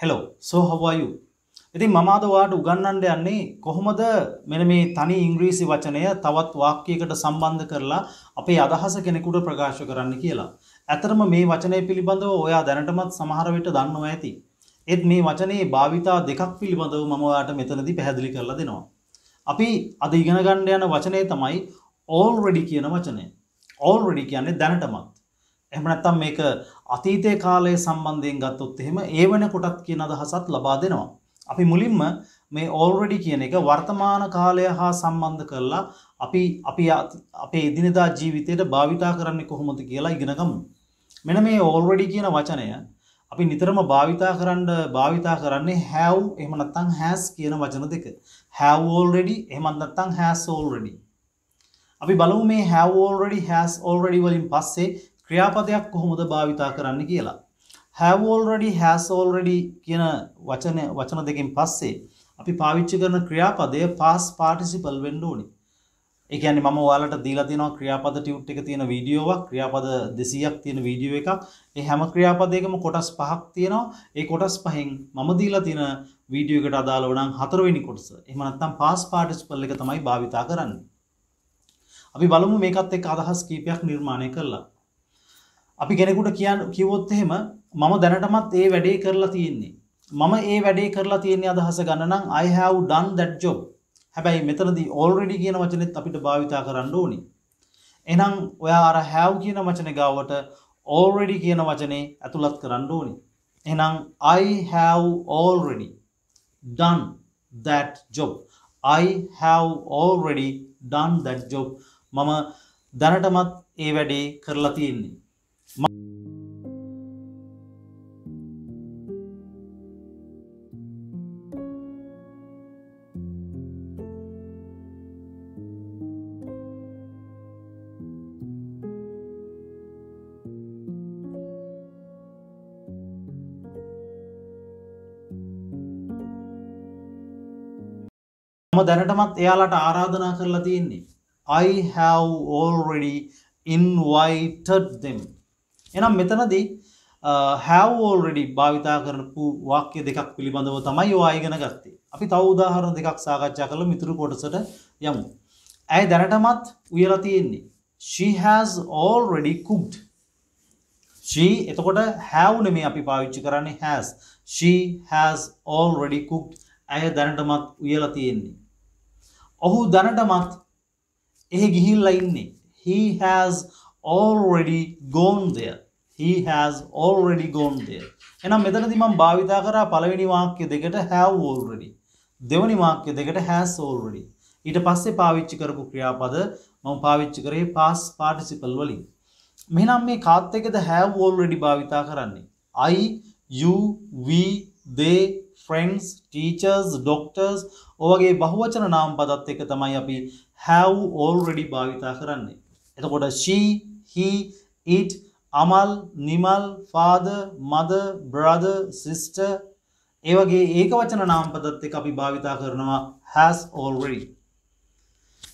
hello, so how are you? ඉතින් මම අද ඔයාලට උගන්වන්න යන්නේ කොහොමද මෙන්න මේ තනි ඉංග්‍රීසි වචනය තවත් වාක්‍යයකට සම්බන්ධ කරලා අපේ අදහස කෙනෙකුට ප්‍රකාශ කරන්න කියලා. ඇත්තටම මේ වචනය පිළිබඳව ඔයා දැනටමත් සමහර විට දන්නවා ඇති. ඒත් මේ වචනේ භාවිතා දෙකක් පිළිබඳව මම ඔයාලට මෙතනදී පැහැදිලි කරලා දෙනවා. අපි අද ඉගෙන ගන්න යන වචනේ තමයි already කියන වචනය. already කියන්නේ දැනටමත්. එහෙම නැත්නම් මේක අතීතයේ කාලයේ සම්බන්ධයෙන් ගත්තොත් එහෙම ඒ වෙනකොටත් කියන අදහසත් ලබා දෙනවා. අපි මුලින්ම මේ already කියන එක වර්තමාන කාලය හා සම්බන්ධ කරලා අපි අපේ එදිනෙදා ජීවිතයට භාවිතා කරන්නේ කොහොමද කියලා ඉගෙන ගමු. මෙන්න මේ already කියන වචනය අපි නිතරම භාවිතා කරන්නේ have එහෙම නැත්නම් has කියන වචන දෙක. have already එහෙම නැත්නම් has already. අපි බලමු මේ have already has already වලින් පස්සේ ක්‍රියාපදයක් කොහොමද භාවිතා කරන්න කියලා. have already has already කියන වචන දෙකෙන් පස්සේ අපි පාවිච්චි කරන ක්‍රියාපදය past participle වෙන්න ඕනේ. ඒ කියන්නේ මම ඔයාලට දීලා තියෙනවා ක්‍රියාපද ටියුට් එක තියෙන වීඩියෝවක්, ක්‍රියාපද 200ක් තියෙන වීඩියෝ එකක්. ඒ හැම ක්‍රියාපදයකම කොටස් 5ක් තියෙනවා. ඒ කොටස් 5න් මම දීලා තියෙන වීඩියෝ එකට අදාළව නම් 4 වෙනි කොටස. එහෙම නැත්නම් past participle එක තමයි භාවිතා කරන්නේ. අපි බලමු මේකත් එක්ක අදහස් කීපයක් නිර්මාණය කළා. අපි කෙනෙකුට කිව්වොත් එහෙම මම දැනටමත් ඒ වැඩේ කරලා තියෙන්නේ. මම ඒ වැඩේ කරලා තියෙන්නේ අදහස ගන්න නම් I have done that job. හැබැයි මෙතනදී already කියන වචනේත් අපිට භාවිතා කරන්න ඕනේ. එහෙනම් ඔයා අර have කියන වචනේ ගාවට already කියන වචනේ ඇතුළත් කරන්න ඕනේ. එහෙනම් I have already done that job. I have already done that job. මම දැනටමත් ඒ වැඩේ කරලා තියෙන්නේ. මම දැනටමත් එයාලට ආරාධනා කරලා තියෙන්නේ. I have already invited them. එහෙනම් මෙතනදී have already භාවිතා කරපු වාක්‍ය දෙකක් පිළිබඳව තමයි ඔයා ඉගෙන ගත්තේ. අපි තව උදාහරණ දෙකක් සාකච්ඡා කරලා මිතුරු කොටසට යමු. ඇය දැනටමත් උයලා තියෙන්නේ. She has already cooked. She එතකොට have නෙමෙයි අපි පාවිච්චි කරන්නේ has. She has already cooked. ඇය දැනටමත් උයලා තියෙන්නේ. ඔහු දැනටමත් එහි ගිහිල්ලා ඉන්නේ. He has already gone there. He has already gone there. එහෙනම් මෙතනදී මම භාවිතා කරා පළවෙනි වාක්‍ය දෙකට have already. දෙවෙනි වාක්‍ය දෙකට has already. ඊට පස්සේ පාවිච්චි කරපු ක්‍රියාපද මම පාවිච්චි කරේ past participle වලින්. මෙහෙනම් මේ කාත් එකද have already භාවිතා කරන්නේ. I, you, we, they, friends, teachers, doctors ඔයගේ බහුවචන නාම පදත් එක්ක තමයි අපි have already භාවිතා කරන්නේ. එතකොට she, he, it, amal, nimal, father, mother, brother, sister ඒ වගේ ඒකවචන නාම පදත් එක්ක අපි භාවිතා කරනවා has already.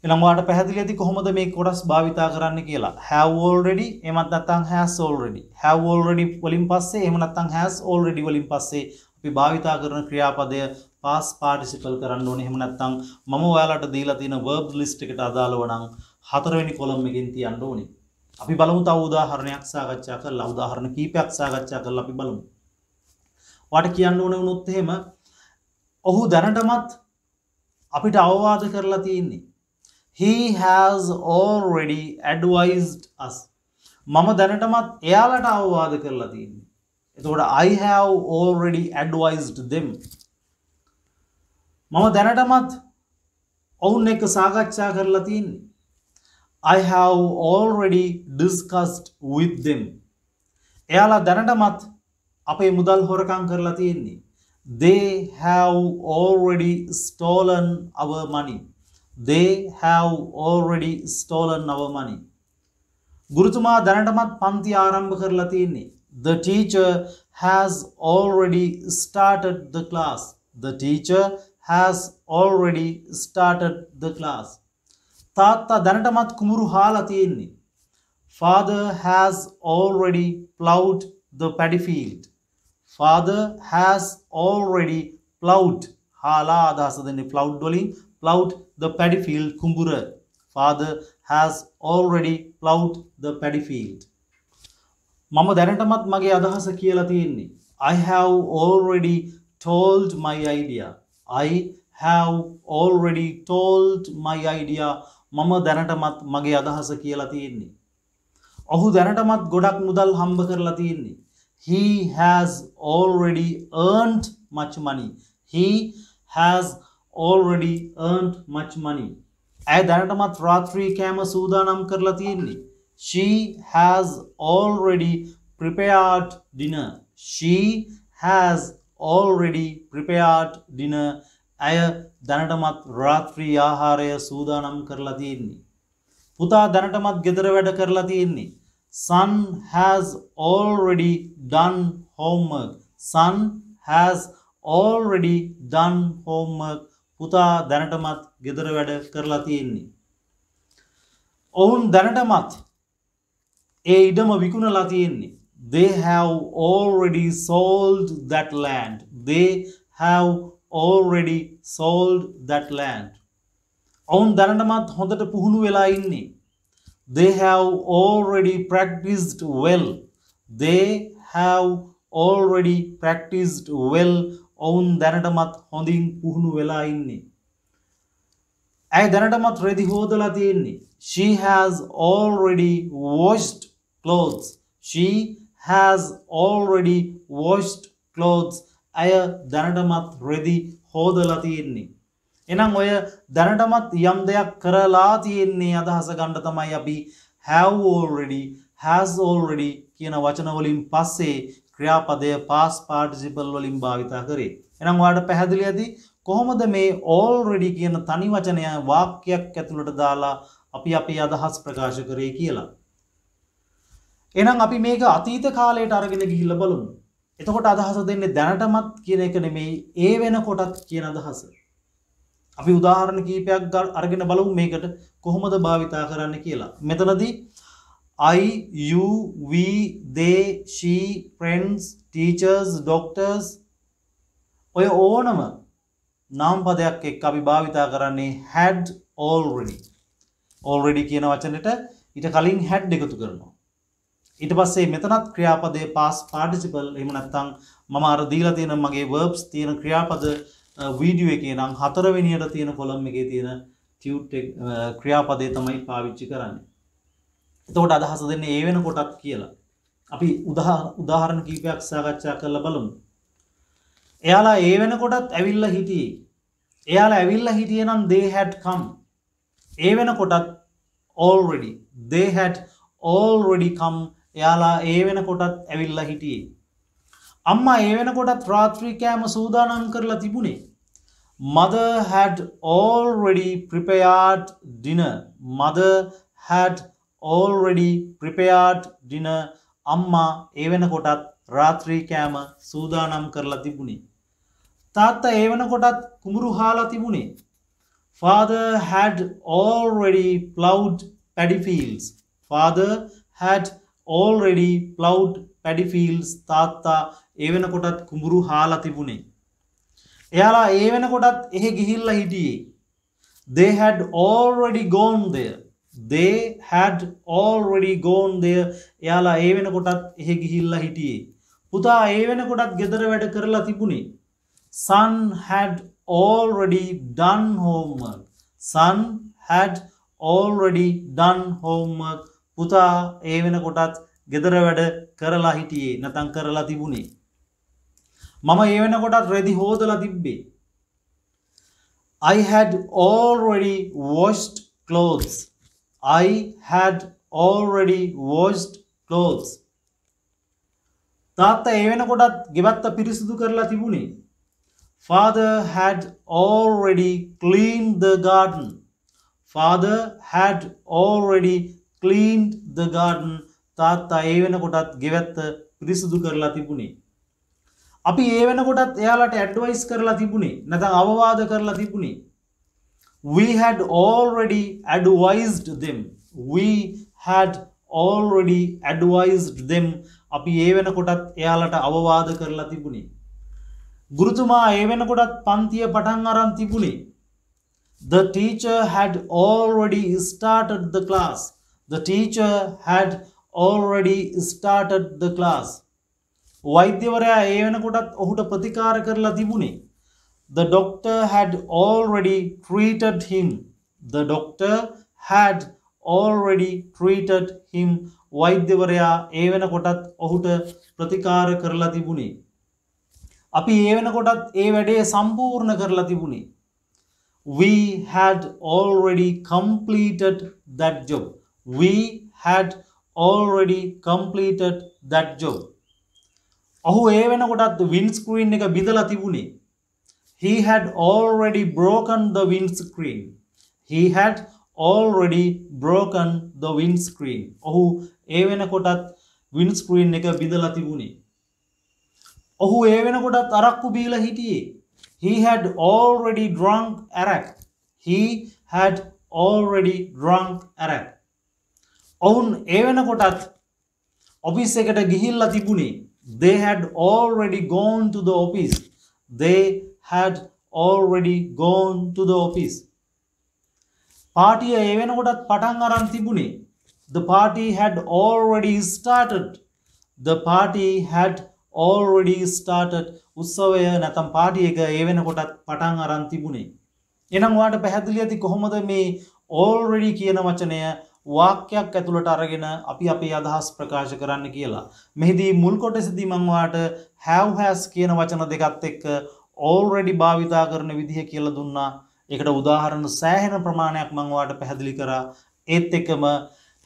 ඊළඟ වාට පැහැදිලි ඇති කොහොමද මේ කොටස් භාවිතා කරන්න කියලා. have already එහෙමත් නැත්නම් has already. have already වලින් පස්සේ එහෙම නැත්නම් has already වලින් පස්සේ අපි භාවිතා කරන ක්‍රියාපදය past participle කරන්න ඕනේ. එහෙම නැත්නම් මම ඔයාලට දීලා තියෙන verb list එකට අදාළව නම් 4 වෙනි කොලම් එකෙන් තියන්න ඕනේ. අපි බලමු තව උදාහරණයක් සාකච්ඡා කරලා උදාහරණ කීපයක් සාකච්ඡා කරලා අපි බලමු. ඔයාට කියන්න ඕනේ වුණොත් එහෙම ඔහු දැනටමත් අපිට අවවාද කරලා තියෙන්නේ. He has already advised us. මම දැනටමත් එයාලට අවවාද කරලා තියෙන්නේ. එතකොට I have already advised them. මම දැනටමත් ඔවුන් එක්ක සාකච්ඡා කරලා තියෙන්නේ. I have already discussed with them. එයාලා දැනටමත් අපේ මුදල් හොරකම් කරලා තියෙන්නේ. They have already stolen our money. They have already stolen our money. ගුරුතුමා දැනටමත් පන්ති ආරම්භ කරලා තියෙන්නේ. The teacher has already started the class. The teacher has already started the class. තාත්තා දැනටමත් කුඹුරු හාලා තියෙන්නේ. Father has already plowed the paddy field. Father has already plowed. Hala adhasa denne plowed waliන් plowed the paddy field kumbura. Father has already plowed the paddy field. මම දැනටමත් මගේ අදහස කියලා තියෙන්නේ. I have already told my idea. I have already told my idea. මම දැනටමත් මගේ අදහස කියලා තියෙන්නේ. ඔහු දැනටමත් ගොඩක් මුදල් හම්බ කරලා තියෙන්නේ. He has already earned much money. He has already earned much money. ඇය දැනටමත් රාත්‍රී කෑම සූදානම් කරලා තියෙන්නේ. She has already prepared dinner. She has already prepared dinner. ඇය දැනටමත් රාත්‍රී ආහාරය සූදානම් කරලා තියෙන්නේ. පුතා දැනටමත් ගෙදර වැඩ කරලා තියෙන්නේ. Son has already done homework. Son has already done homework. පුතා දැනටමත් ගෙදර වැඩ කරලා තියෙන්නේ. ඔවුන් දැනටමත් ඒ ඉඩම විකුණලා තියෙන්නේ. They have already sold that land. They have already sold that land. ඔවුන් දැනටමත් හොඳට පුහුණු වෙලා ඉන්නේ. They have already practiced well. They have already practiced well. ඔවුන් දැනටමත් හොඳින් පුහුණු වෙලා ඉන්නේ. ඇය දැනටමත් රෙදි හොදලා තියෙන්නේ. She has already washed clothes. She has already washed clothes. ඇය දැනටමත් රෙදි හොදලා තියෙන්නේ. එහෙනම් ඔය දැනටමත් යම් දෙයක් කරලා තියෙන්නේ අදහස ගන්න තමයි අපි have already, has already කියන වචන වලින් පස්සේ ක්‍රියාපදය past participle වලින් භාවිතා කරේ. එහෙනම් ඔයාලට පැහැදිලි ඇති කොහොමද මේ already කියන තනි වචනය වාක්‍යයක් ඇතුළට දාලා අපි අපේ අදහස් ප්‍රකාශ කරේ කියලා. එහෙනම් අපි මේක අතීත කාලයට අරගෙන ගිහිල්ලා බලමු. එතකොට අදහස දෙන්නේ දැනටමත් කියන එක නෙමෙයි ඒ වෙනකොටත් කියන අදහස. අපි උදාහරණ කීපයක් අරගෙන බලමු මේකට කොහොමද භාවිතා කරන්න කියලා. මෙතනදී I, you, we, they, she, friends, teachers, doctors ඔය ඕනම නාම පදයක් එක්ක අපි භාවිතා කරන්නේ had already. already කියන වචනෙට ඊට කලින් had එකතු කරනවා. ඊට පස්සේ මෙතනත් ක්‍රියාපදයේ past participle එහෙම නැත්නම් මම අර දීලා තියෙන මගේ verbs තියෙන ක්‍රියාපද වීඩියෝ එකේ නම් 4 වෙනියට තියෙන කොලම් එකේ තියෙන tute ක්‍රියාපදේ තමයි පාවිච්චි කරන්නේ. එතකොට අදහස දෙන්නේ ඒ වෙනකොටත් කියලා. අපි උදාහරණ කීපයක් සාකච්ඡා කරලා බලමු. එයාලා ඒ වෙනකොටත් ඇවිල්ලා හිටියේ. එයාලා ඇවිල්ලා හිටියේ නම් they had come. ඒ වෙනකොටත් already. They had already come. එයාලා ඒ වෙනකොටත් ඇවිල්ලා හිටියේ. අම්මා ඒ වෙනකොටත් රාත්‍රී කෑම සූදානම් කරලා තිබුණේ. Mother had already prepared dinner. Mother had already prepared dinner. අම්මා ඒ වෙනකොටත් රාත්‍රී කෑම සූදානම් කරලා තිබුණේ. තාත්තා ඒ වෙනකොටත් කුඹුරු හාලා තිබුණේ. Father had already plowed paddy fields. Father had already plowed paddy fields. තාත්තා ඒ වෙනකොටත් කුඹුරු හාලා තිබුණේ. එයාලා ඒ වෙනකොටත් එහෙ ගිහිල්ලා හිටියේ. They had already gone there. They had already gone there. එයාලා ඒ වෙනකොටත් එහෙ ගිහිල්ලා හිටියේ. පුතා ඒ වෙනකොටත් ගෙදර වැඩ කරලා තිබුණේ. Son had already done homework. Son had already done homework. පුතා ඒ වෙනකොටත් ගෙදර වැඩ කරලා හිටියේ නැත්නම් කරලා තිබුණේ. මම ඒ වෙනකොටත් රෙදි හොදලා තිබ්බේ. I had already washed clothes. I had already washed clothes. තාත්තා ඒ වෙනකොටත් ගෙවත්ත පිරිසිදු කරලා තිබුණේ. Father had already cleaned the garden. Father had already cleaned the garden. තාත්තා ඒ වෙනකොටත් ගෙවත්ත පිරිසිදු කරලා තිබුණේ. අපි ඒ වෙනකොටත් එයාලට ඇඩ්වයිස් කරලා තිබුණේ නැත්නම් අවවාද කරලා තිබුණේ. We had already advised them. We had already advised them. අපි ඒ වෙනකොටත් එයාලට අවවාද කරලා තිබුණේ. ගුරුතුමා ඒ වෙනකොටත් පන්තිය පටන් අරන් තිබුණේ. The teacher had already started the class. The teacher had already started the class. වෛද්‍යවරයා ඒ වෙනකොටත් ඔහුට ප්‍රතිකාර කරලා තිබුණේ. The doctor had already treated him. The doctor had already treated him. වෛද්‍යවරයා ඒ වෙනකොටත් ඔහුට ප්‍රතිකාර කරලා තිබුණේ. අපි ඒ වෙනකොටත් ඒ වැඩේ සම්පූර්ණ කරලා තිබුණේ. We had already completed that job. We had already completed that job. ඔහු ඒ වෙනකොටත් windscreen එක බිඳලා තිබුණේ. He had already broken the windscreen. He had already broken the windscreen. ඔහු ඒ වෙනකොටත් windscreen එක බිඳලා තිබුණේ. ඔහු ඒ වෙනකොටත් අරක්කු බීලා හිටියේ. He had already drunk arak. He had already drunk arak. ඔවුන් ඒ වෙනකොටත් ඔෆිස් එකට ගිහිල්ලා තිබුණේ. They had already gone to the office. They had already gone to the office. පාටිය ඒ වෙනකොටත් පටන් අරන් තිබුණේ. The party had already started. The party had already started. උත්සවය නැත්නම් පාටි එක ඒ වෙනකොටත් පටන් අරන් තිබුණේ. එහෙනම් ඔයාලට පැහැදිලි ඇති කොහොමද මේ already කියන වචනය වාක්‍යයක් ඇතුළට අරගෙන අපි අපේ අදහස් ප්‍රකාශ කරන්න කියලා. මෙහිදී මුල් කොටසදී මම ඔයාලට have has කියන වචන දෙකත් එක්ක already භාවිතා කරන විදිහ කියලා දුන්නා. ඒකට උදාහරණ සෑහෙන ප්‍රමාණයක් මම ඔයාලට පැහැදිලි කරා. ඒත් එක්කම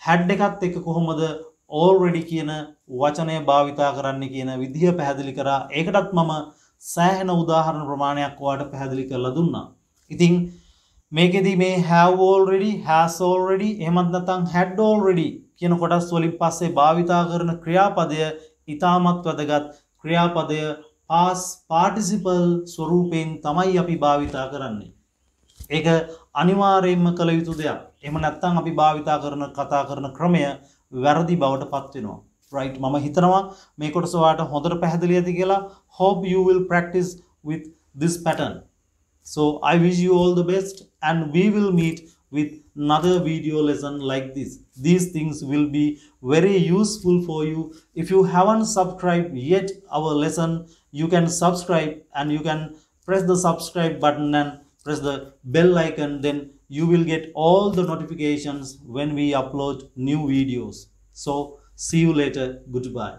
had එකත් එක්ක කොහොමද already කියන වචනය භාවිතා කරන්න කියන විදිහ පැහැදිලි කරා. ඒකටත් මම සෑහෙන උදාහරණ ප්‍රමාණයක් ඔයාලට පැහැදිලි කරලා දුන්නා. ඉතින් මේකෙදී මේ have already, has already, එහෙමත් නැත්නම් had already කියන කොටස් වලින් පස්සේ භාවිතා කරන ක්‍රියාපදය ඉතාමත් වැදගත්. ක්‍රියාපදය past participle ස්වරූපයෙන් තමයි අපි භාවිතා කරන්නේ. ඒක අනිවාර්යයෙන්ම කළ යුතු දෙයක්. එහෙම නැත්නම් අපි භාවිතා කරන කතා කරන ක්‍රමය වැරදි බවට පත් වෙනවා. right, මම හිතනවා මේ කොටස ඔයාලට හොඳට පැහැදිලි ඇති කියලා. Hope you will practice with this pattern. So I wish you all the best and we will meet with another video lesson like this. These things will be very useful for you. If you haven't subscribed yet our lesson, you can subscribe and you can press the subscribe button and press the bell icon. Then you will get all the notifications when we upload new videos. So see you later. Goodbye.